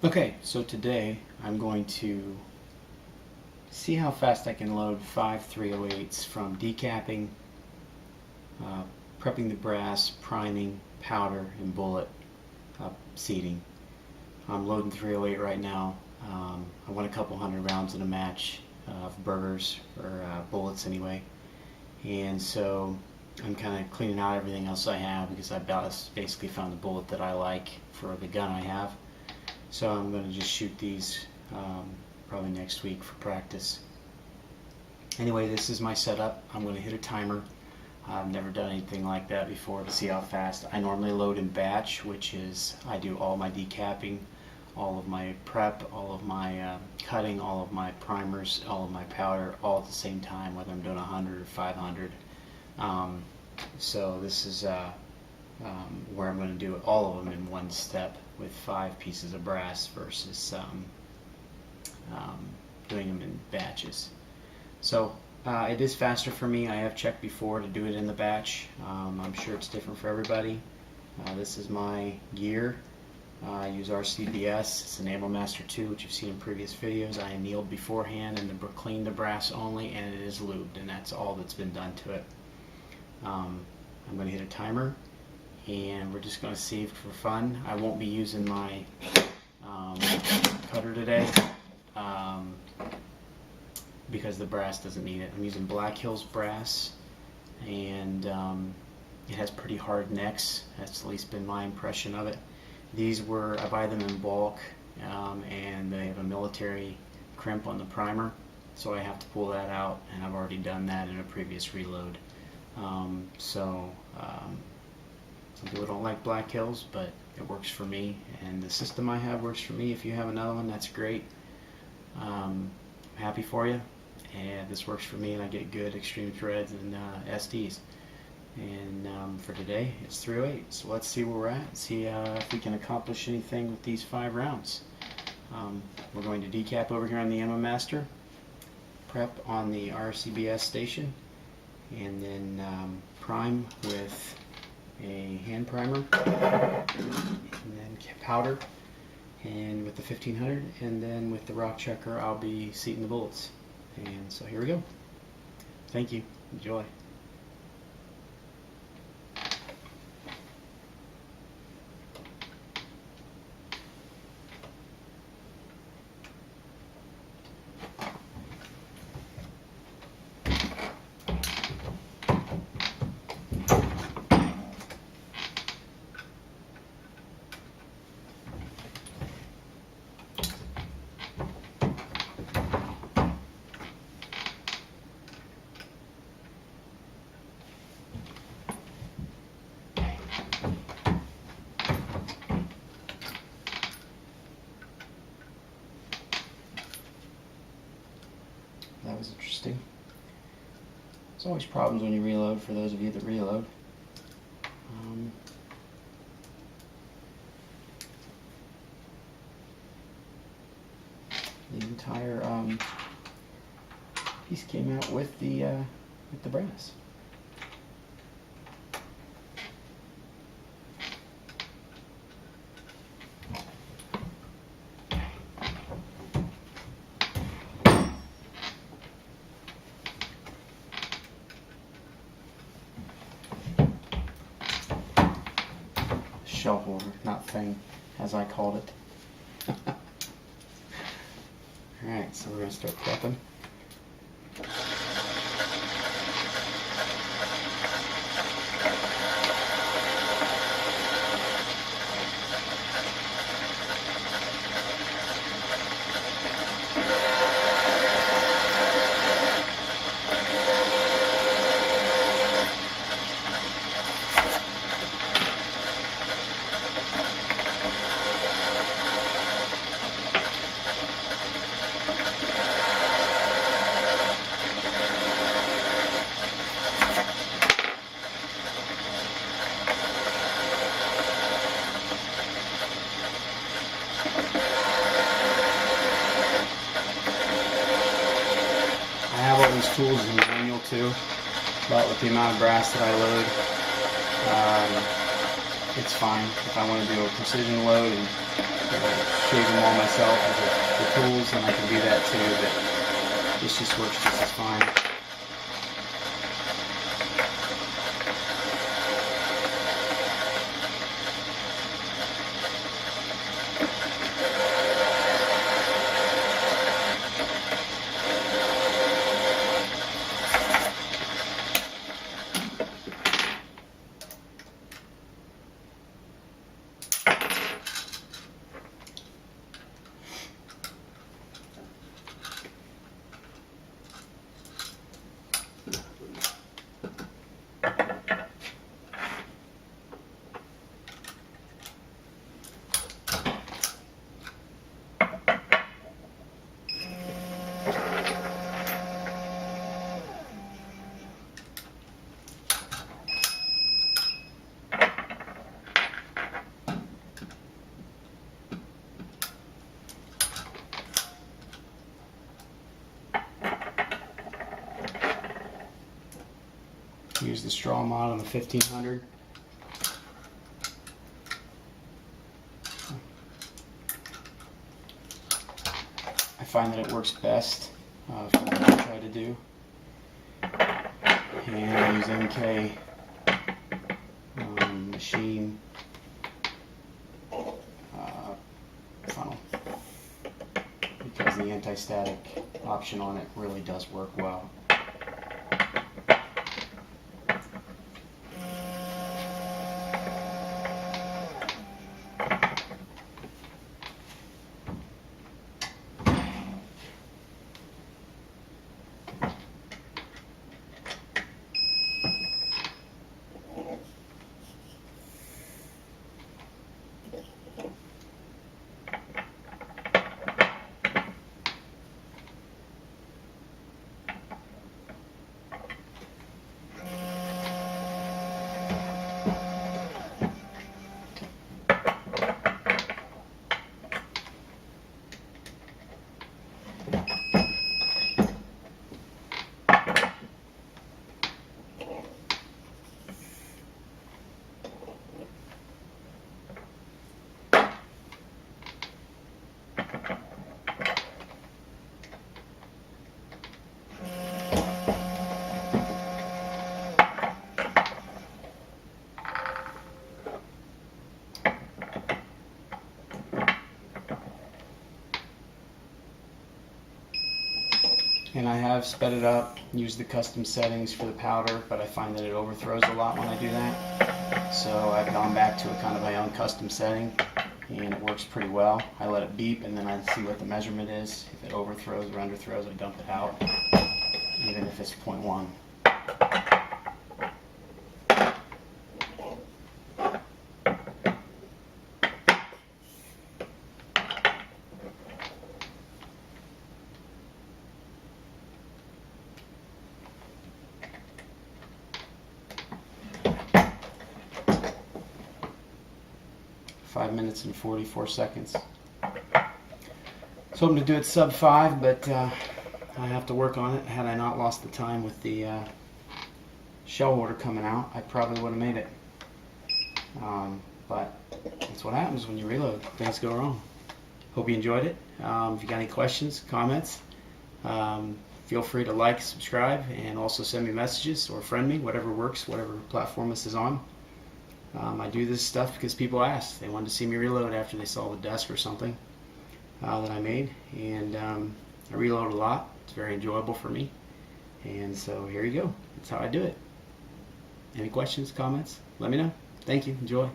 Okay, so today I'm going to see how fast I can load 5 308s from decapping, uh, prepping the brass, priming, powder, and bullet seating. I'm loading 308 right now. I want a couple hundred rounds in a match of burgers, or bullets anyway. And so I'm kind of cleaning out everything else I have because I basically found the bullet that I like for the gun I have. So I'm going to just shoot these probably next week for practice. Anyway, this is my setup. I'm going to hit a timer. I've never done anything like that before to see how fast. I normally load in batch, which is I do all my decapping, all of my prep, all of my cutting, all of my primers, all of my powder, all at the same time, whether I'm doing 100 or 500. So this is where I'm going to do all of them in one step with 5 pieces of brass versus doing them in batches. So it is faster for me. I have checked before to do it in the batch. I'm sure it's different for everybody. This is my gear. I use RCBS. It's an Enable Master 2, which you've seen in previous videos. I annealed beforehand and cleaned the brass only, and it is lubed, and that's all that's been done to it. I'm going to hit a timer, and we're just going to see for fun. I won't be using my cutter today because the brass doesn't need it. I'm using Black Hills brass, and it has pretty hard necks. That's at least been my impression of it. These were, I buy them in bulk, and they have a military crimp on the primer, so I have to pull that out, and I've already done that in a previous reload. Some people don't like Black Hills, but it works for me, and the system I have works for me. If you have another one, that's great. I'm happy for you, and this works for me, and I get good extreme threads and SDs. And for today, it's 308. So let's see where we're at, see if we can accomplish anything with these 5 rounds. We're going to decap over here on the Ammo Master, prep on the RCBS station, and then prime with a hand primer, and then powder, and with the 1500, and then with the rock checker I'll be seating the bullets. And so here we go. Thank you. Enjoy. That was interesting. There's always problems when you reload, for those of you that reload. The entire piece came out with the brass. Shell holder, not thing, as I called it. Alright, so we're going to start prepping. These tools in the manual too, but with the amount of brass that I load, it's fine. If I want to do a precision load and shoot shave them all myself with the tools, and I can do that too, but this just works just as fine. Use the straw mod on the 1500. I find that it works best for what I try to do. And I use MK machine funnel because the anti-static option on it really does work well. And I have sped it up, used the custom settings for the powder, but I find that it overthrows a lot when I do that. So I've gone back to a kind of my own custom setting, and it works pretty well. I let it beep, and then I see what the measurement is. If it overthrows or underthrows, I dump it out, even if it's 0.1. 5 minutes and 44 seconds. So I'm hoping to do it sub 5, but I have to work on it. Had I not lost the time with the shell order coming out, I probably would have made it. But that's what happens when you reload. Things go wrong. Hope you enjoyed it. If you got any questions, comments, feel free to like, subscribe, and also send me messages or friend me, whatever works, whatever platform this is on. I do this stuff because people ask. They wanted to see me reload after they saw the desk or something that I made. And I reload a lot. It's very enjoyable for me. And so here you go. That's how I do it. Any questions, comments? Let me know. Thank you. Enjoy.